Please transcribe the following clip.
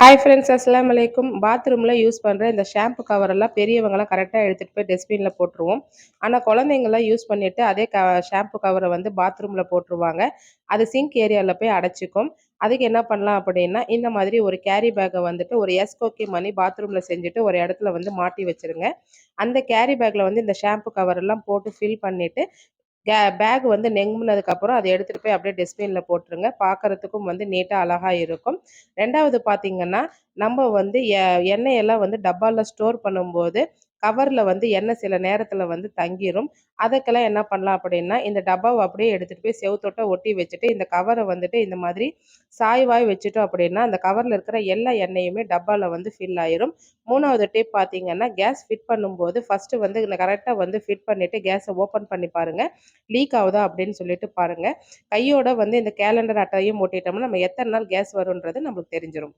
Hi friends, அஸ்ஸலாமு அலைக்கும். பாத்ரூமில் யூஸ் பண்ணுற இந்த ஷாம்பு கவரெல்லாம் பெரியவங்களாம் கரெக்டாக எடுத்துகிட்டு போய் டஸ்ட்பினில் போட்டுருவோம். ஆனால் குழந்தைங்களாம் யூஸ் பண்ணிவிட்டு அதே ஷாம்பு கவரை வந்து பாத்ரூமில் போட்டுருவாங்க. அது சிங்க் ஏரியாவில் போய் அடைச்சிக்கும். அதுக்கு என்ன பண்ணலாம் அப்படின்னா, இந்த மாதிரி ஒரு கேரி பேக்கை வந்துட்டு ஒரு எஸ்கோக்கி மணி பாத்ரூமில் செஞ்சுட்டு ஒரு இடத்துல வந்து மாட்டி வச்சுருங்க. அந்த கேரி பேக்கில் வந்து இந்த ஷாம்பு கவரெல்லாம் போட்டு ஃபில் பண்ணிவிட்டு பேக் வந்து நெங்குனதுக்கப்புறம் அத எடுத்துட்டு போய் அப்படியே டஸ்ட்பின்ல போட்டுருங்க. பார்க்கறதுக்கும் வந்து நீட்டா அழகா இருக்கும். 2வது பார்த்தீங்கன்னா, நம்ம வந்து எண்ணெயெல்லாம் வந்து டப்பால ஸ்டோர் பண்ணும்போது, கவர்ல வந்து எண்ணெய் சில நேரத்தில வந்து தங்கிரும். அதுக்கெல்லாம் என்ன பண்ணலாம் அப்படின்னா, இந்த டப்பாவ அப்படியே எடுத்துட்டு போய் செவுத்தொட்ட ஒட்டி வச்சுட்டு, இந்த கவர வந்துட்டு இந்த மாதிரி சாய்வாய் வச்சுட்டோம் அப்படின்னா, அந்த கவர்ல இருக்கிற எல்லா எண்ணெயுமே டப்பால வந்து ஃபில் ஆயிரும். 3வது டிப் பார்த்தீங்கன்னா, கேஸ் ஃபிட் பண்ணும்போது ஃபர்ஸ்ட்டு வந்து கரெக்ட்டா வந்து ஃபிட் பண்ணிட்டு கேஸ ஓப்பன் பண்ணி பாருங்க. லீக் ஆகுதா அப்படின்னு சொல்லிட்டு பாருங்க. கையோட வந்து இந்த கேலண்டர் அட்டையும் ஒட்டிட்டோம்னா, நம்ம எத்தன நாள் கேஸ் வரும்ன்றது நம்மளுக்கு தெரிஞ்சிரும்.